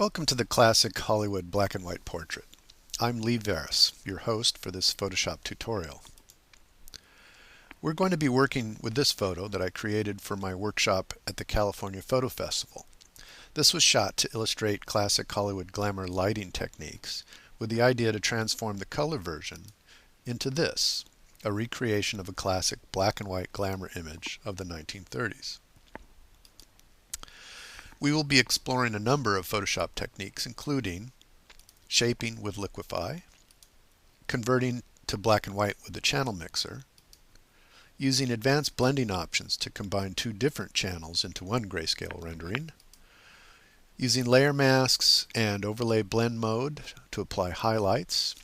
Welcome to the Classic Hollywood Black and White Portrait. I'm Varis, your host for this Photoshop tutorial. We're going to be working with this photo that I created for my workshop at the California Photo Festival. This was shot to illustrate classic Hollywood glamour lighting techniques with the idea to transform the color version into this, a recreation of a classic black and white glamour image of the 1930s. We will be exploring a number of Photoshop techniques, including shaping with liquify, converting to black and white with the channel mixer, using advanced blending options to combine two different channels into one grayscale rendering, using layer masks and overlay blend mode to apply highlights,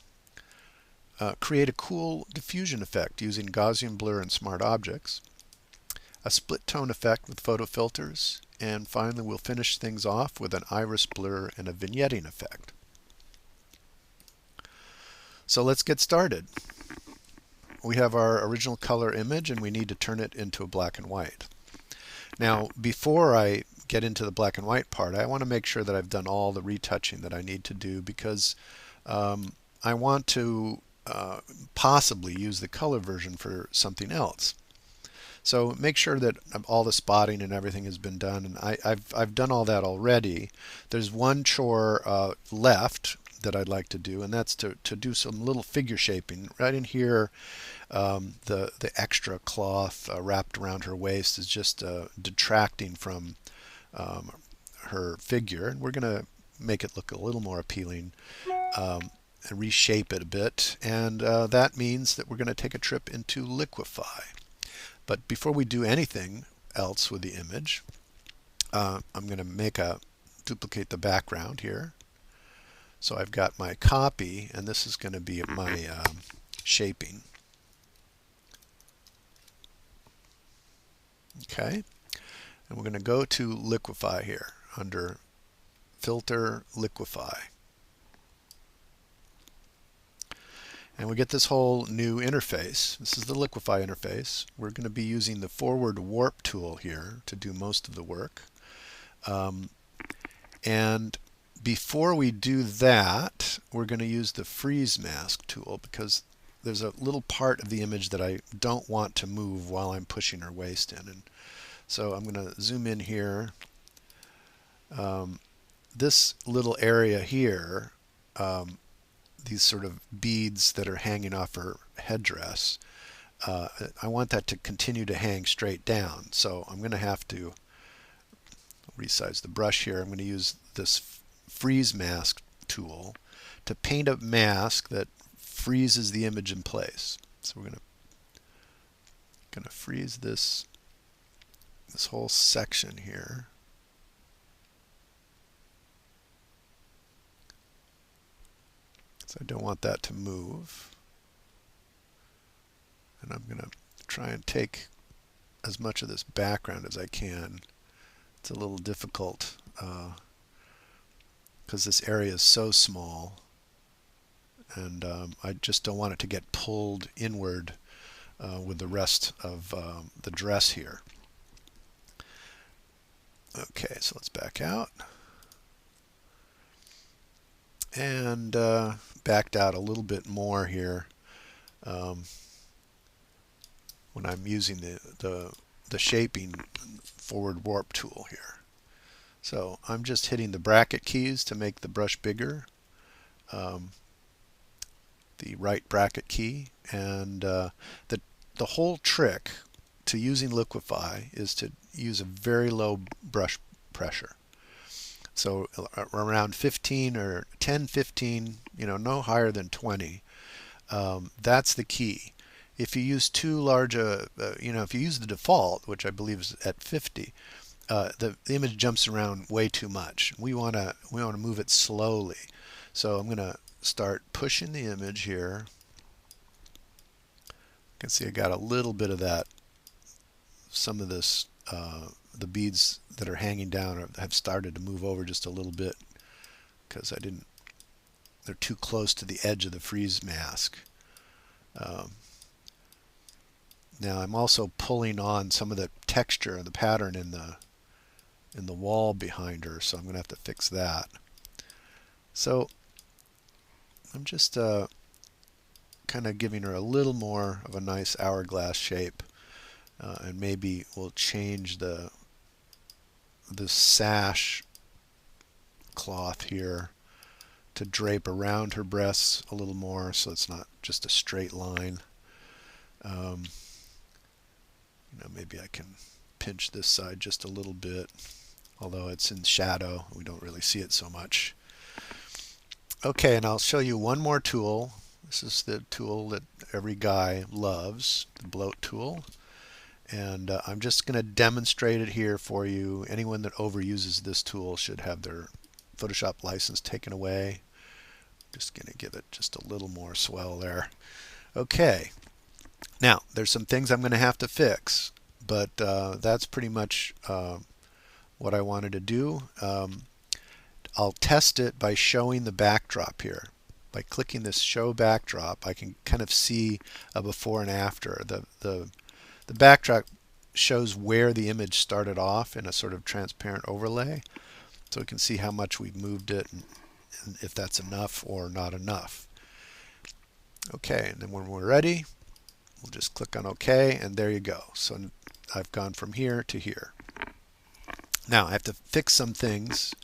create a cool diffusion effect using Gaussian blur and smart objects, a split tone effect with photo filters, and finally we'll finish things off with an iris blur and a vignetting effect. So let's get started. We have our original color image and we need to turn it into a black and white. Now before I get into the black and white part, I want to make sure that I've done all the retouching that I need to do because I want to possibly use the color version for something else. So make sure that all the spotting and everything has been done, and I've done all that already. There's one chore left that I'd like to do, and that's to do some little figure shaping. Right in here, the extra cloth wrapped around her waist is just detracting from her figure, and we're going to make it look a little more appealing and reshape it a bit, and that means that we're going to take a trip into liquify. But before we do anything else with the image, I'm going to duplicate the background here. So I've got my copy, and this is going to be my shaping. Okay, and we're going to go to liquify here under filter liquify. And we get this whole new interface. This is the liquify interface. We're going to be using the forward warp tool here to do most of the work. And before we do that, we're going to use the freeze mask tool because there's a little part of the image that I don't want to move while I'm pushing her waist in. And so I'm going to zoom in here. This little area here, these sort of beads that are hanging off her headdress, I want that to continue to hang straight down. So I'm going to have to resize the brush here. I'm going to use this freeze mask tool to paint a mask that freezes the image in place. So we're going to freeze this whole section here. So I don't want that to move. And I'm going to try and take as much of this background as I can. It's a little difficult because this area is so small, and I just don't want it to get pulled inward with the rest of the dress here. Okay, so let's back out. And backed out a little bit more here when I'm using the shaping forward warp tool here. So I'm just hitting the bracket keys to make the brush bigger, the right bracket key, and the whole trick to using liquify is to use a very low brush pressure. So around 15 or 10, 15, no higher than 20. That's the key. If you use too large if you use the default, which I believe is at 50, the image jumps around way too much. We want to move it slowly. So I'm going to start pushing the image here. You can see I got a little bit of that. Some of this, the beads that are hanging down have started to move over just a little bit because they're too close to the edge of the freeze mask. Now I'm also pulling on some of the texture and the pattern in the wall behind her, so I'm going to have to fix that. So I'm just kind of giving her a little more of a nice hourglass shape, and maybe we'll change the sash cloth here to drape around her breasts a little more, so it's not just a straight line. Maybe I can pinch this side just a little bit, although it's in shadow, we don't really see it so much. Okay, and I'll show you one more tool. This is the tool that every guy loves, the bloat tool. And I'm just going to demonstrate it here for you. Anyone that overuses this tool should have their Photoshop license taken away. Just going to give it just a little more swell there. Okay, now there's some things I'm going to have to fix, but that's pretty much what I wanted to do. I'll test it by showing the backdrop here. By clicking this show backdrop, I can kind of see a before and after. The backdrop shows where the image started off in a sort of transparent overlay, so we can see how much we've moved it and if that's enough or not enough. Okay, and then when we're ready, we'll just click on OK, and there you go. So I've gone from here to here. Now I have to fix some things.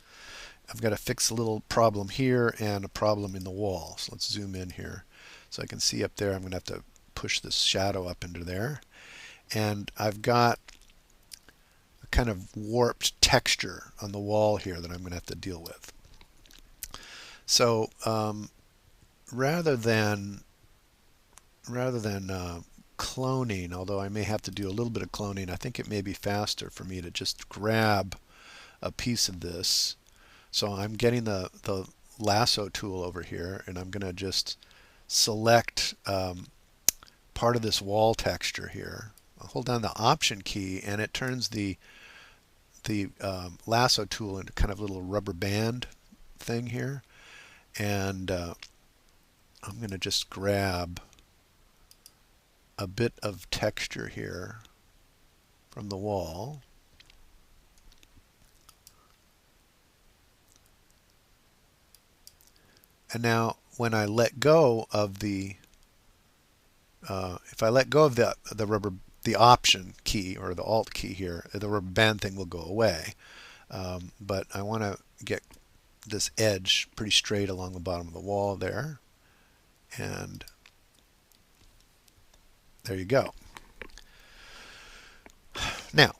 I've got to fix a little problem here and a problem in the wall. So let's zoom in here. So I can see up there, I'm going to have to push this shadow up into there. And I've got a kind of warped texture on the wall here that I'm going to have to deal with. So rather than cloning, although I may have to do a little bit of cloning, I think it may be faster for me to just grab a piece of this. So I'm getting the lasso tool over here, and I'm going to just select part of this wall texture here. I'll hold down the Option key, and it turns the lasso tool into kind of a little rubber band thing here. And I'm going to just grab a bit of texture here from the wall. And now when I let go of the if I let go of the Option key or the Alt key here, the rubber band thing will go away. But I want to get this edge pretty straight along the bottom of the wall there. And there you go. Now,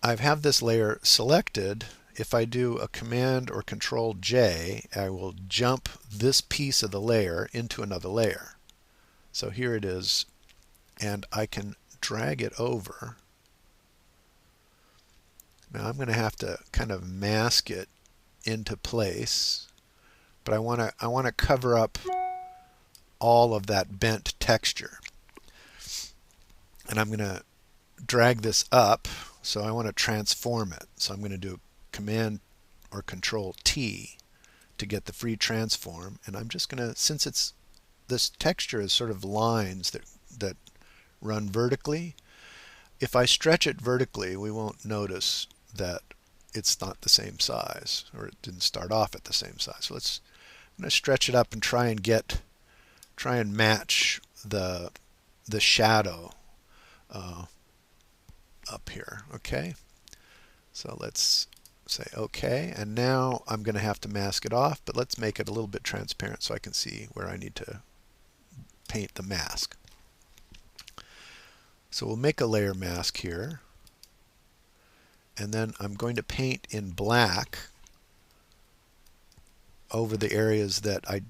I have this layer selected. If I do a Command or Control J, I will jump this piece of the layer into another layer. So here it is, and I can drag it over. Now I'm going to have to kind of mask it into place, but I want to cover up all of that bent texture. And I'm going to drag this up, so I want to transform it. So I'm going to do Command or Control T to get the free transform, and I'm just going to, since this texture is sort of lines that run vertically, if I stretch it vertically, we won't notice that it's not the same size, or it didn't start off at the same size. So I'm going to stretch it up and try and match the shadow up here. Okay, so let's say OK, and now I'm going to have to mask it off, but let's make it a little bit transparent so I can see where I need to paint the mask. So we'll make a layer mask here, and then I'm going to paint in black over the areas that I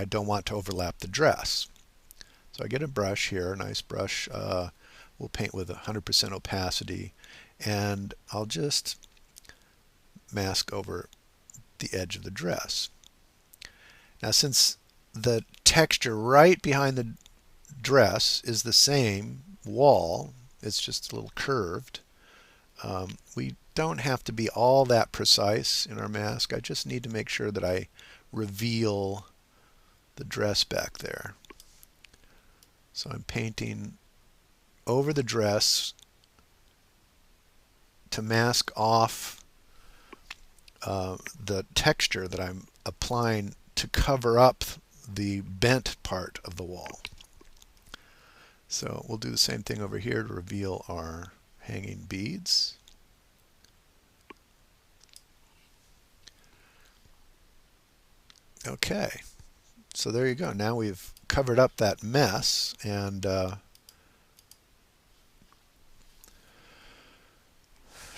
don't want to overlap the dress. So I get a brush here, a nice brush. We'll paint with 100% opacity, and I'll just mask over the edge of the dress. Now, since the texture right behind the dress is the same wall, it's just a little curved, we don't have to be all that precise in our mask. I just need to make sure that I reveal the dress back there. So I'm painting over the dress to mask off the texture that I'm applying to cover up the bent part of the wall. So we'll do the same thing over here to reveal our hanging beads. Okay, so there you go. Now we've covered up that mess, and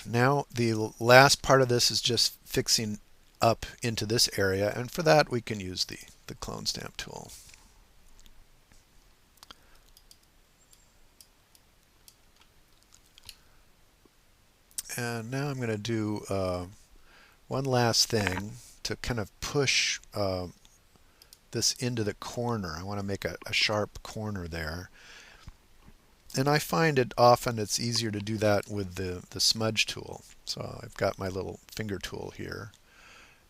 now the last part of this is just fixing up into this area, and for that we can use the clone stamp tool. And now I'm going to do one last thing to kind of push this into the corner. I want to make a sharp corner there. And I find it often it's easier to do that with the smudge tool. So I've got my little finger tool here,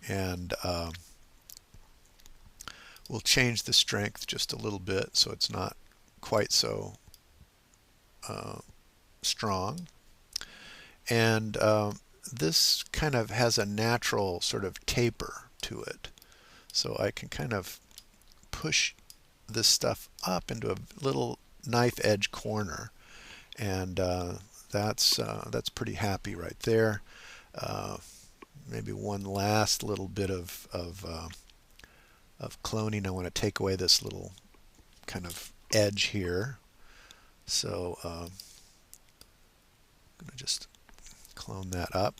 and we'll change the strength just a little bit so it's not quite so strong. And this kind of has a natural sort of taper to it. So I can kind of push this stuff up into a little knife edge corner, and that's pretty happy right there. Maybe one last little bit of cloning. I want to take away this little kind of edge here. So I'm going to just clone that up.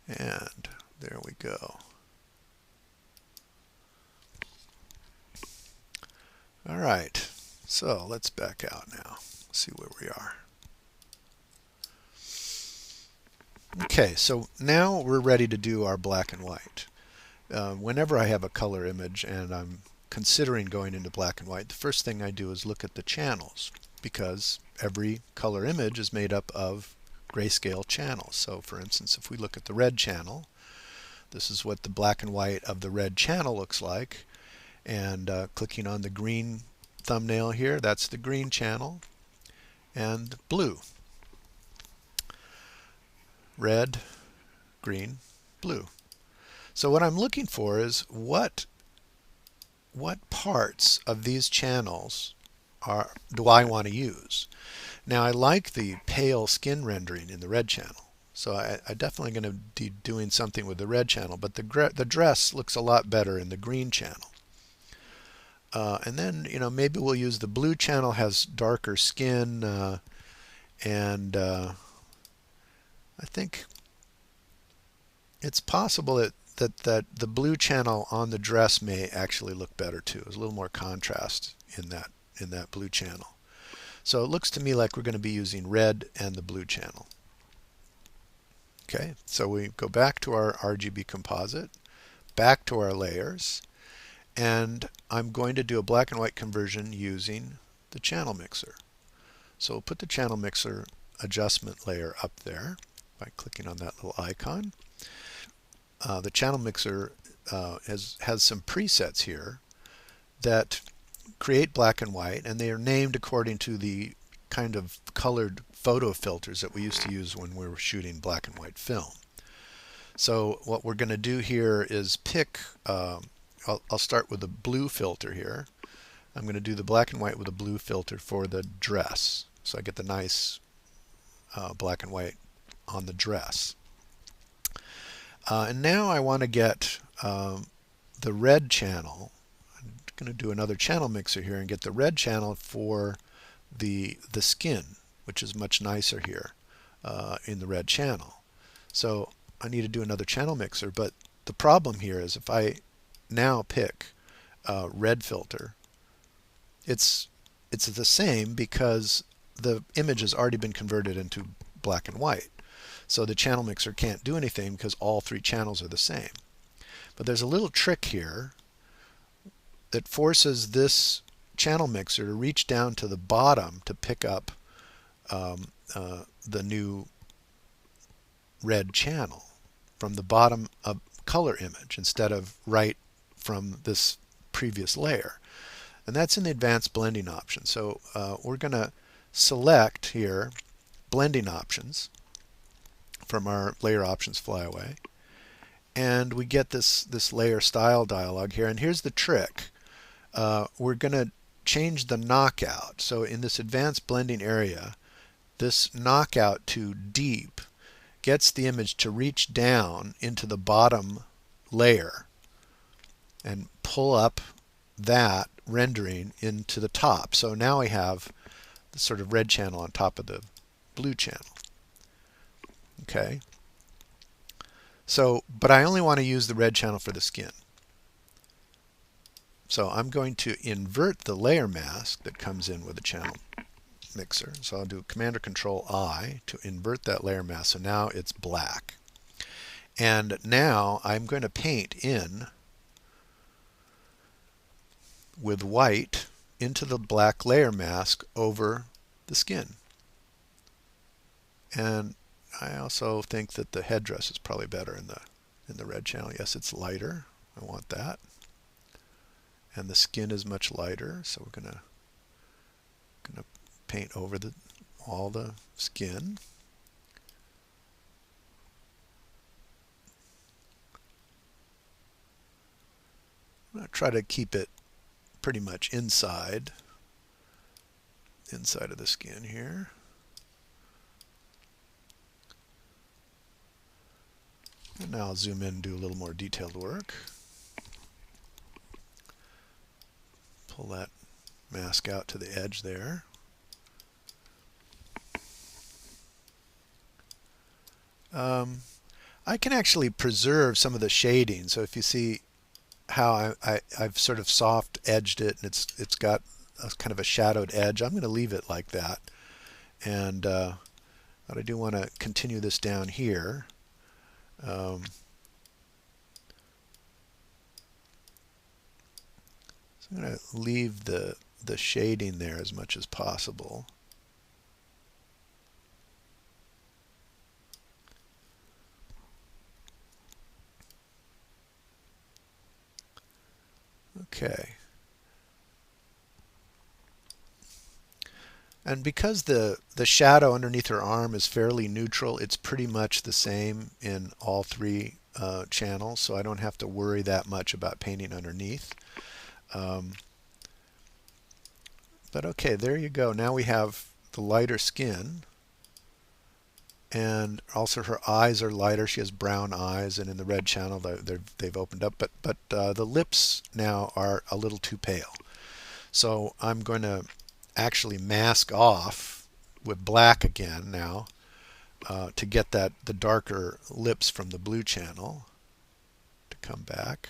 And there we go. All right, so let's back out now. See where we are. Okay, so now we're ready to do our black and white. Whenever I have a color image and I'm considering going into black and white, the first thing I do is look at the channels, because every color image is made up of grayscale channels. So for instance, if we look at the red channel, this is what the black and white of the red channel looks like. And clicking on the green thumbnail here, that's the green channel, and blue. Red, green, blue. So what I'm looking for is what parts of these channels do I want to use. Now I like the pale skin rendering in the red channel, so I definitely going to be doing something with the red channel, but the dress looks a lot better in the green channel. And then, maybe we'll use the blue channel, has darker skin, and I think it's possible that the blue channel on the dress may actually look better too. There's a little more contrast in that blue channel. So it looks to me like we're going to be using red and the blue channel. Okay, so we go back to our RGB composite, back to our layers, and I'm going to do a black and white conversion using the channel mixer. So we'll put the channel mixer adjustment layer up there by clicking on that little icon. The channel mixer has some presets here that create black and white, and they are named according to the kind of colored photo filters that we used to use when we were shooting black and white film. So what we're going to do here is pick, I'll start with the blue filter here. I'm going to do the black and white with a blue filter for the dress. So I get the nice black and white on the dress. And now I want to get the red channel. I'm going to do another channel mixer here and get the red channel for the skin, which is much nicer here in the red channel. So I need to do another channel mixer, but the problem here is if I now pick red filter, it's the same because the image has already been converted into black and white. So the channel mixer can't do anything because all three channels are the same. But there's a little trick here that forces this channel mixer to reach down to the bottom to pick up the new red channel from the bottom of color image instead of right from this previous layer. And that's in the advanced blending option. So we're going to select here blending options from our layer options flyaway. And we get this layer style dialog here. And here's the trick. We're going to change the knockout. So in this advanced blending area, this knockout to deep gets the image to reach down into the bottom layer and pull up that rendering into the top. So now we have the sort of red channel on top of the blue channel. Okay. So, but I only want to use the red channel for the skin. So I'm going to invert the layer mask that comes in with the channel mixer. So I'll do Command or Control I to invert that layer mask. So now it's black. And now I'm going to paint in with white into the black layer mask over the skin. And I also think that the headdress is probably better in the red channel. Yes, it's lighter. I want that. And the skin is much lighter, so we're gonna paint over all the skin. I'm gonna try to keep it pretty much inside of the skin here. And now I'll zoom in and do a little more detailed work. Pull that mask out to the edge there. I can actually preserve some of the shading. So if you see how I've sort of soft edged it, and it's got a kind of a shadowed edge, I'm going to leave it like that. And but I do want to continue this down here. So I'm going to leave the shading there as much as possible. Okay. And because the shadow underneath her arm is fairly neutral, it's pretty much the same in all three channels, so I don't have to worry that much about painting underneath. But okay, there you go. Now we have the lighter skin, and also her eyes are lighter. She has brown eyes, and in the red channel they've opened up, but the lips now are a little too pale. So I'm going to actually mask off with black again now to get the darker lips from the blue channel to come back.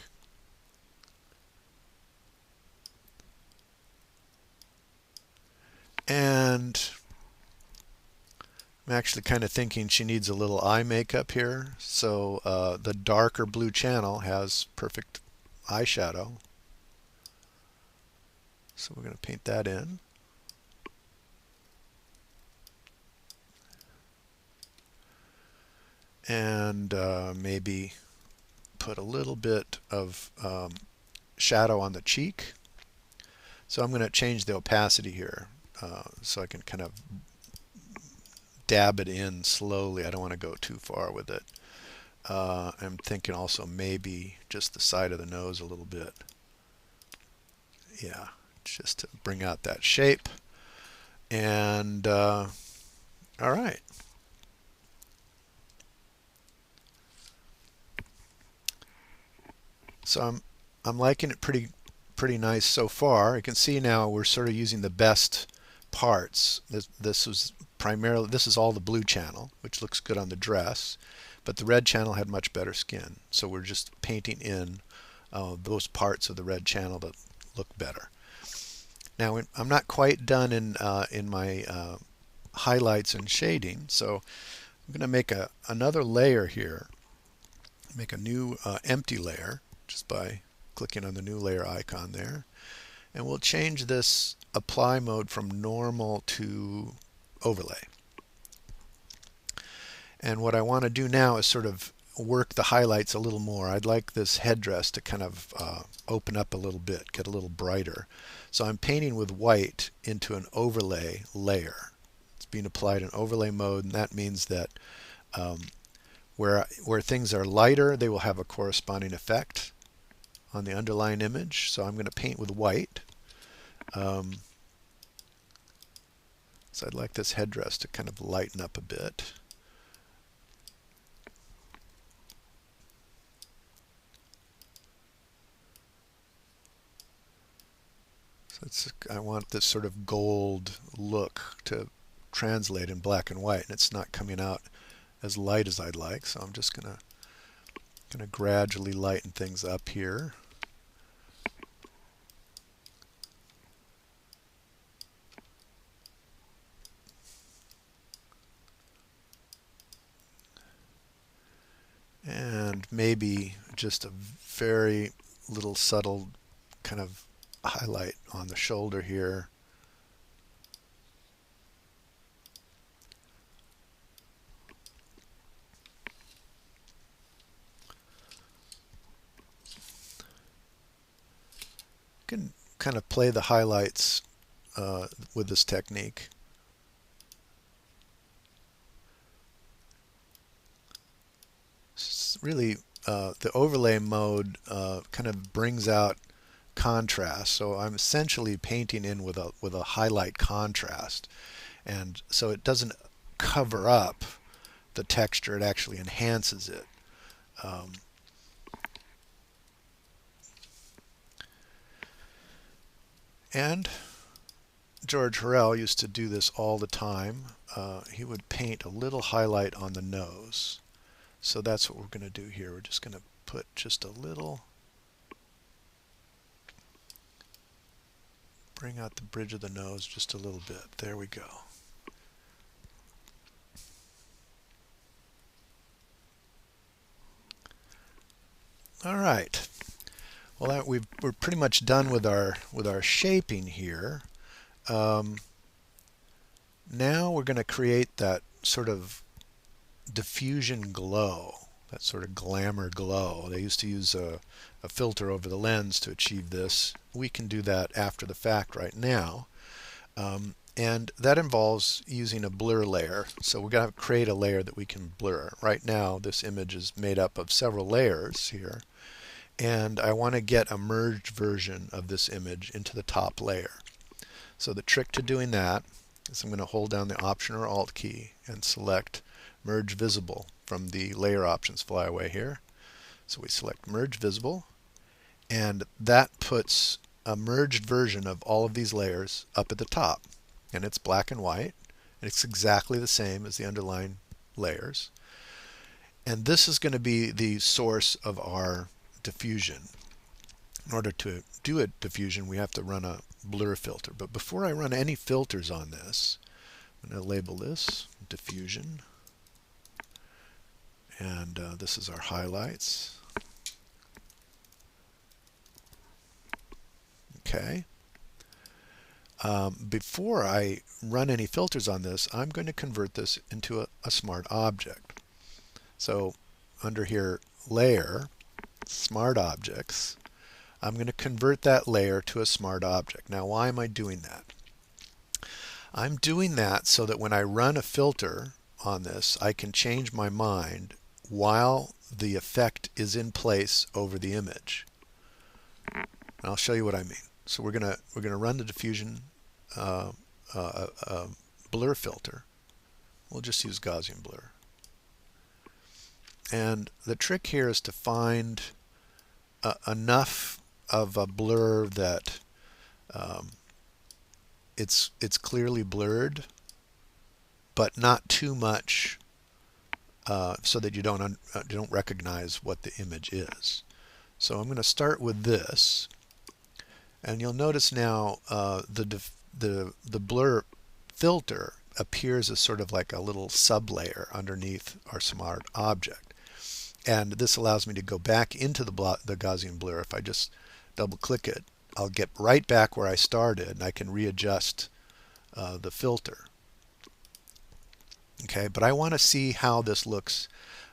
And I'm actually kind of thinking she needs a little eye makeup here. So the darker blue channel has perfect eyeshadow. So we're going to paint that in. And maybe put a little bit of shadow on the cheek. So I'm going to change the opacity here so I can kind of dab it in slowly. I don't want to go too far with it. I'm thinking also maybe just the side of the nose a little bit. Yeah, just to bring out that shape. And all right. So I'm liking it pretty nice so far. You can see now we're sort of using the best parts. This is all the blue channel, which looks good on the dress, but the red channel had much better skin. So we're just painting in those parts of the red channel that look better. Now I'm not quite done in my highlights and shading, so I'm going to make another layer here. Make a new empty layer just by clicking on the new layer icon there, and we'll change this apply mode from normal to overlay. And what I want to do now is sort of work the highlights a little more. I'd like this headdress to kind of open up a little bit, get a little brighter. So I'm painting with white into an overlay layer. It's being applied in overlay mode, and that means that where things are lighter, they will have a corresponding effect on the underlying image. So I'm going to paint with white. So I'd like this headdress to kind of lighten up a bit. So I want this sort of gold look to translate in black and white, and it's not coming out as light as I'd like. So I'm just gonna gradually lighten things up here. And maybe just a very little subtle kind of highlight on the shoulder here. You can kind of play the highlights with this technique. It's really the overlay mode kind of brings out contrast. So I'm essentially painting in with a highlight contrast, and so it doesn't cover up the texture, it actually enhances it. And George Hurrell used to do this all the time. He would paint a little highlight on the nose. So that's what we're going to do here. We're just going to put just a little, bring out the bridge of the nose just a little bit. There we go. All right. Well, we're pretty much done with our shaping here. Now we're going to create that sort of diffusion glow, that sort of glamour glow. They used to use a filter over the lens to achieve this. We can do that after the fact right now. And that involves using a blur layer. So we're going to create a layer that we can blur. Right now this image is made up of several layers here, and I want to get a merged version of this image into the top layer. So the trick to doing that is I'm going to hold down the Option or Alt key and select Merge Visible from the Layer Options flyaway here. So we select Merge Visible, and that puts a merged version of all of these layers up at the top. And it's black and white. It's exactly the same as the underlying layers. And this is going to be the source of our diffusion. In order to do a diffusion, we have to run a blur filter. But before I run any filters on this, I'm going to label this diffusion. And this is our highlights. Okay. Before I run any filters on this, I'm going to convert this into a smart object. So under here, Layer, Smart Objects, I'm going to convert that layer to a smart object. Now, why am I doing that? I'm doing that so that when I run a filter on this, I can change my mind while the effect is in place over the image. And I'll show you what I mean. So we're gonna run the diffusion blur filter. We'll just use Gaussian blur. And the trick here is to find enough of a blur that it's clearly blurred, but not too much so that you don't recognize what the image is. So I'm going to start with this, and you'll notice now the blur filter appears as sort of like a little sublayer underneath our smart object. And this allows me to go back into the Gaussian blur. If I just double click it, I'll get right back where I started, and I can readjust the filter. Okay, but I want to see how this looks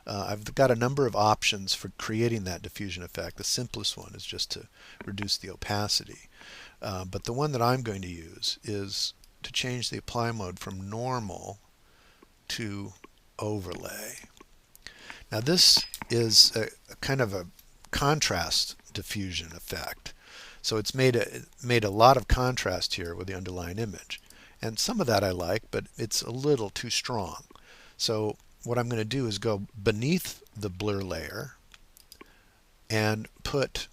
I've got a number of options for creating that diffusion effect. The simplest one is just to reduce the opacity. But the one that I'm going to use is to change the apply mode from normal to overlay. Now this is a kind of a contrast diffusion effect. So it's made a lot of contrast here with the underlying image. And some of that I like, but it's a little too strong. So what I'm going to do is go beneath the blur layer and put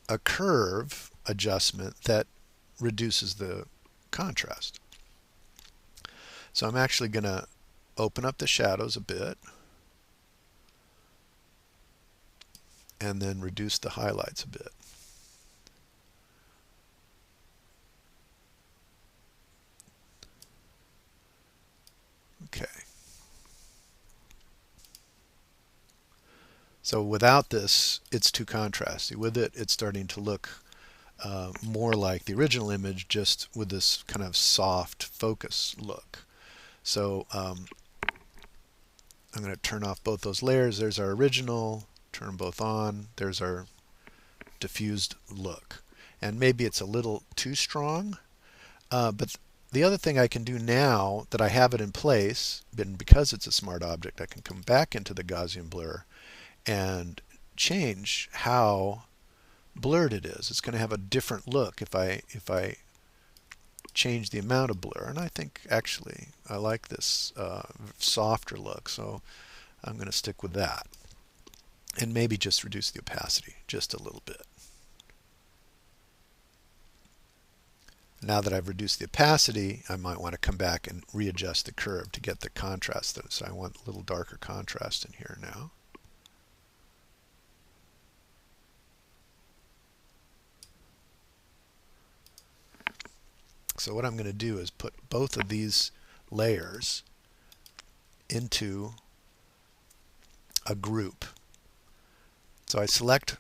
a curve adjustment that reduces the contrast. So I'm actually going to open up the shadows a bit and then reduce the highlights a bit. Okay. So without this, it's too contrasty. With it, it's starting to look more like the original image, just with this kind of soft focus look. So I'm going to turn off both those layers. There's our original. Turn them both on. There's our diffused look. And maybe it's a little too strong. But the other thing I can do now that I have it in place, because it's a smart object, I can come back into the Gaussian blur and change how blurred it is. It's going to have a different look if I change the amount of blur. And I think actually I like this softer look, so I'm going to stick with that. And maybe just reduce the opacity just a little bit. Now that I've reduced the opacity, I might want to come back and readjust the curve to get the contrast. So I want a little darker contrast in here now. So what I'm going to do is put both of these layers into a group. So I select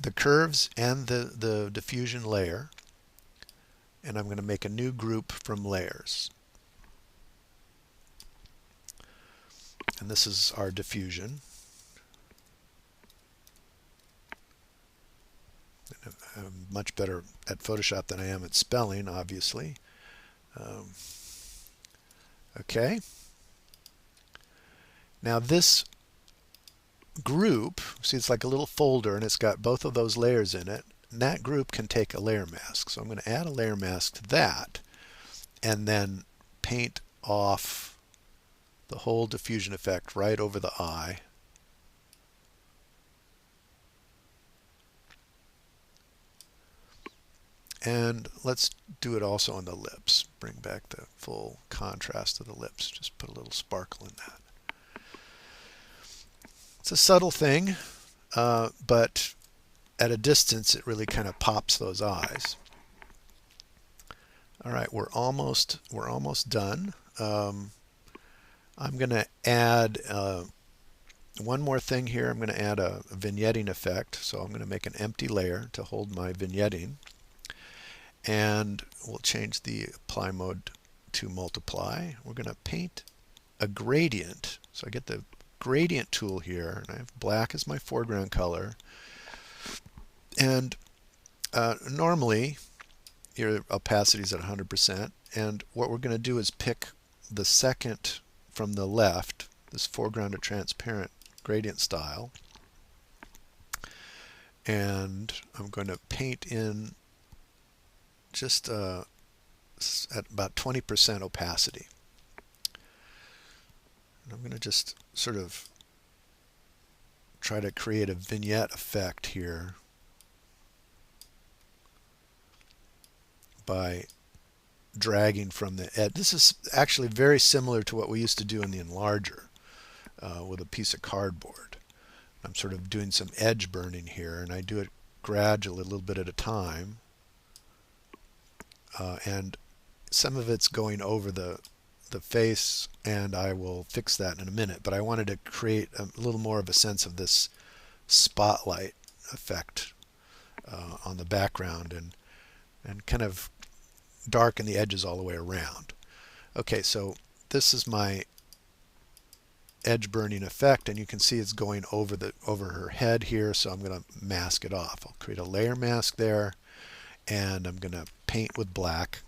the curves and the diffusion layer, and I'm going to make a new group from layers. And this is our diffusion. I'm much better at Photoshop than I am at spelling, obviously. Okay. Now this group, see, it's like a little folder and it's got both of those layers in it. And that group can take a layer mask. So I'm going to add a layer mask to that and then paint off the whole diffusion effect right over the eye. And let's do it also on the lips. Bring back the full contrast of the lips. Just put a little sparkle in that. It's a subtle thing, but at a distance it really kind of pops those eyes. All right, we're almost done. I'm going to add one more thing here. I'm going to add a vignetting effect. So I'm going to make an empty layer to hold my vignetting. And we'll change the apply mode to multiply. We're going to paint a gradient. So I get the gradient tool here, and I have black as my foreground color. And normally your opacity is at 100%. And what we're going to do is pick the second from the left, this foreground to transparent gradient style. And I'm going to paint in just at about 20% opacity. And I'm going to just sort of try to create a vignette effect here by dragging from the edge. This is actually very similar to what we used to do in the enlarger with a piece of cardboard. I'm sort of doing some edge burning here, and I do it gradually, a little bit at a time. And some of it's going over the face, and I will fix that in a minute. But I wanted to create a little more of a sense of this spotlight effect on the background, and kind of darken the edges all the way around. Okay, so this is my edge burning effect, and you can see it's going over her head here, so I'm going to mask it off. I'll create a layer mask there, and I'm going to paint with black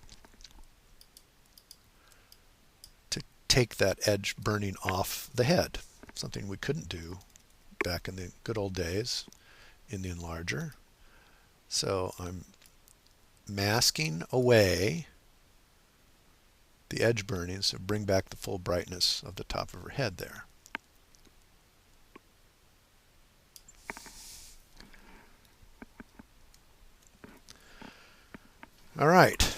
to take that edge burning off the head, something we couldn't do back in the good old days in the enlarger. So I'm masking away the edge burning, so bring back the full brightness of the top of her head there. All right,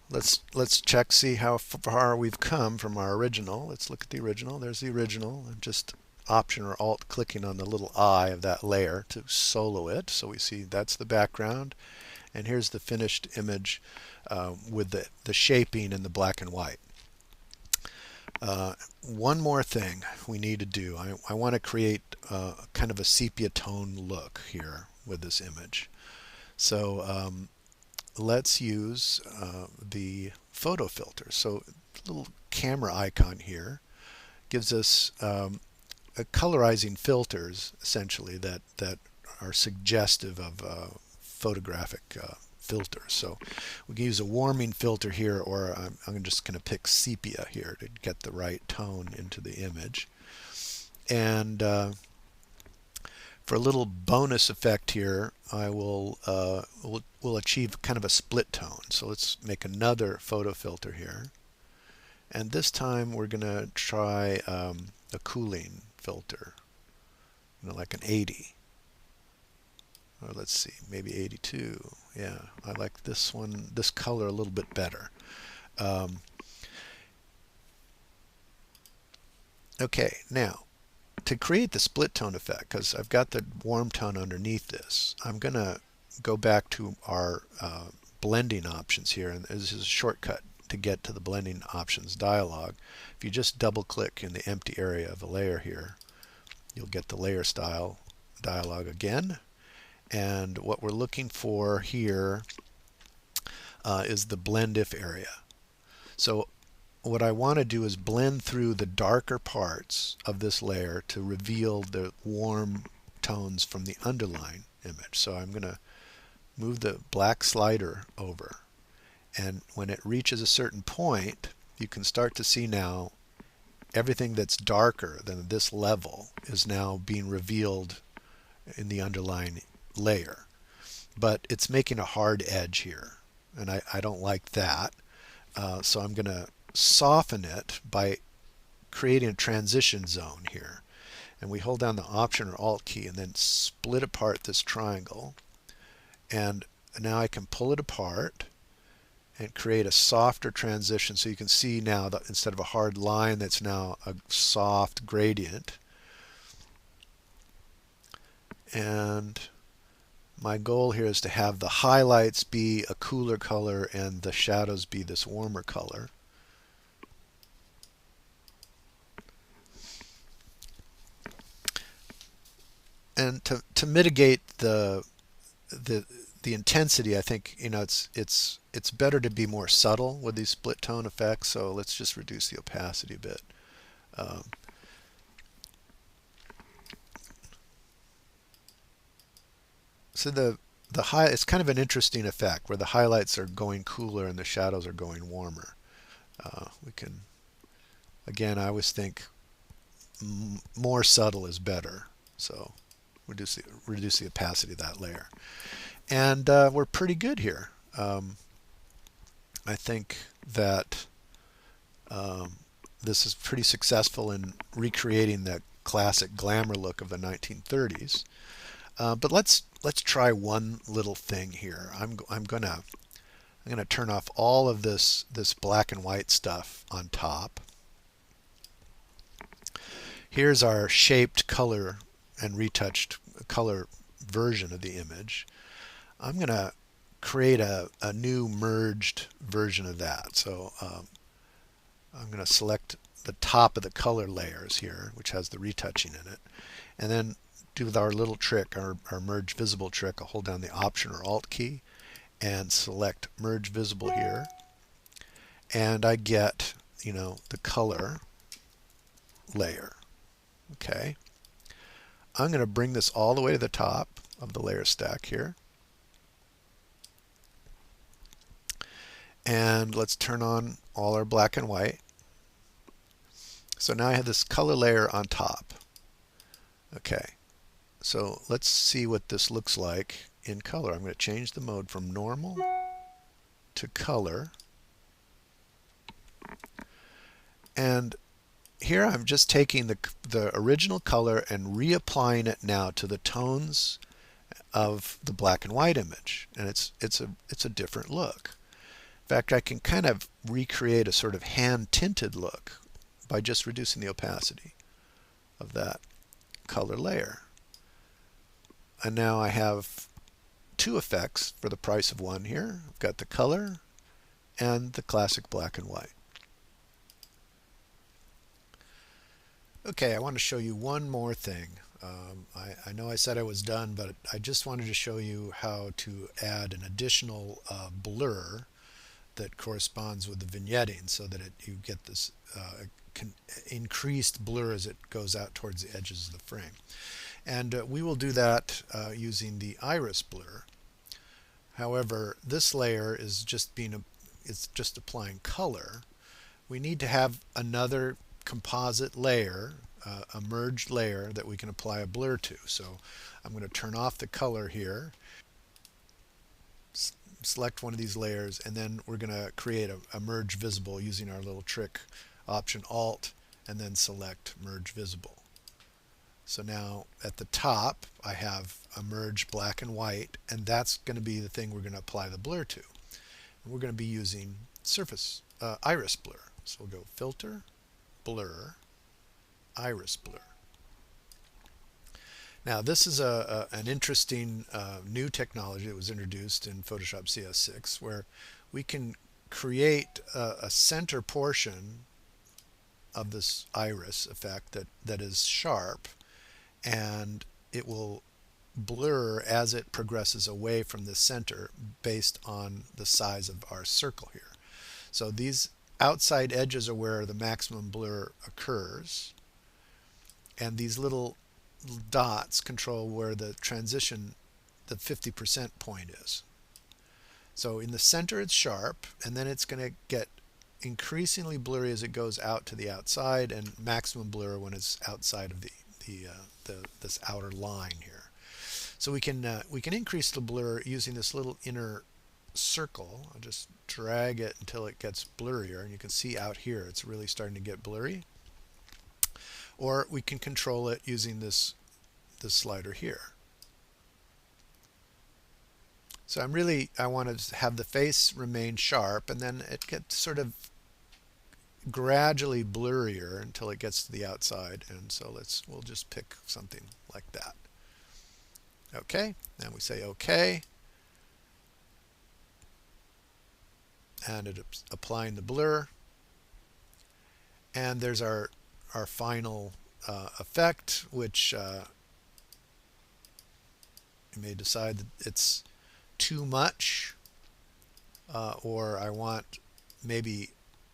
let's check, see how far we've come from our original. Let's look at the original. There's the original. I'm just Option or Alt clicking on the little eye of that layer to solo it. So we see that's the background, and here's the finished image with the shaping in the black and white. One more thing we need to do. I want to create kind of a sepia tone look here with this image. So let's use the photo filter. So the little camera icon here gives us colorizing filters, essentially, that are suggestive of photographic filters. So we can use a warming filter here, or I'm just going to pick sepia here to get the right tone into the image. And for a little bonus effect here, I will we'll achieve kind of a split tone. So let's make another photo filter here, and this time we're going to try a cooling filter, like an 80, or let's see, maybe 82. Yeah, I like this one, this color a little bit better. Okay, now to create the split tone effect, because I've got the warm tone underneath this, I'm going to go back to our blending options here, and this is a shortcut to get to the blending options dialog. If you just double click in the empty area of a layer here, you'll get the layer style dialog again, and what we're looking for here is the blend if area. So what I want to do is blend through the darker parts of this layer to reveal the warm tones from the underlying image. So I'm going to move the black slider over, and when it reaches a certain point, you can start to see now everything that's darker than this level is now being revealed in the underlying layer. But it's making a hard edge here, and I don't like that. So I'm going to soften it by creating a transition zone here. And we hold down the Option or Alt key and then split apart this triangle. And now I can pull it apart and create a softer transition, so you can see now that instead of a hard line, that's now a soft gradient. And my goal here is to have the highlights be a cooler color and the shadows be this warmer color. And to mitigate the intensity, I think it's better to be more subtle with these split tone effects. So let's just reduce the opacity a bit. So it's kind of an interesting effect where the highlights are going cooler and the shadows are going warmer. We can, again, I always think more subtle is better. So reduce the opacity of that layer. And we're pretty good here. I think that this is pretty successful in recreating the classic glamour look of the 1930s. But let's try one little thing here. I'm gonna turn off all of this black and white stuff on top. Here's our shaped color and retouched color version of the image. I'm going to create a new merged version of that. So I'm going to select the top of the color layers here, which has the retouching in it, and then do with our little trick, our merge visible trick. I'll hold down the Option or Alt key and select merge visible here, and I get the color layer. Okay. I'm going to bring this all the way to the top of the layer stack here. And let's turn on all our black and white. So now I have this color layer on top. Okay. So let's see what this looks like in color. I'm going to change the mode from normal to color. And here I'm just taking the original color and reapplying it now to the tones of the black and white image, and it's a different look. In fact, I can kind of recreate a sort of hand tinted look by just reducing the opacity of that color layer. And now I have two effects for the price of one here. I've got the color and the classic black and white. Okay, I want to show you one more thing. I know I said I was done, but I just wanted to show you how to add an additional blur that corresponds with the vignetting so that you get this increased blur as it goes out towards the edges of the frame. And we will do that using the iris blur. However, this layer is it's just applying color. We need to have another composite layer, a merged layer that we can apply a blur to. So I'm going to turn off the color here, select one of these layers, and then we're going to create a merge visible using our little trick option Alt and then select merge visible. So now at the top I have a merge black and white, and that's going to be the thing we're going to apply the blur to. And we're going to be using surface iris blur. So we'll go filter, blur, iris blur. Now this is an interesting new technology that was introduced in Photoshop CS6, where we can create a center portion of this iris effect that is sharp, and it will blur as it progresses away from the center based on the size of our circle here. So these outside edges are where the maximum blur occurs, and these little dots control where the transition, the 50% point is. So in the center it's sharp, and then it's going to get increasingly blurry as it goes out to the outside, and maximum blur when it's outside of this outer line here. So we can increase the blur using this little inner circle. I'll just drag it until it gets blurrier, and you can see out here it's really starting to get blurry. Or we can control it using this slider here. So I want to have the face remain sharp, and then it gets sort of gradually blurrier until it gets to the outside. And so we'll just pick something like that. Okay, and we say OK, and it's applying the blur, and there's our final effect, which you may decide that it's too much, or I want maybe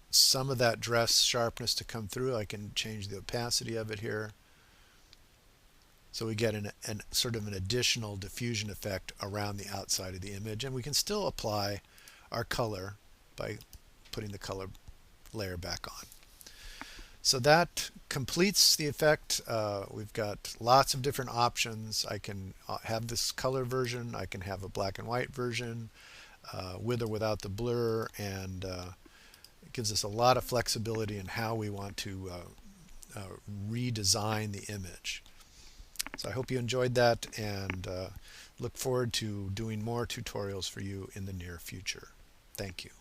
some of that dress sharpness to come through. I can change the opacity of it here. So we get an sort of an additional diffusion effect around the outside of the image, and we can still apply our color by putting the color layer back on. So that completes the effect. We've got lots of different options. I can have this color version, I can have a black and white version, with or without the blur, and it gives us a lot of flexibility in how we want to redesign the image. So I hope you enjoyed that, and look forward to doing more tutorials for you in the near future. Thank you.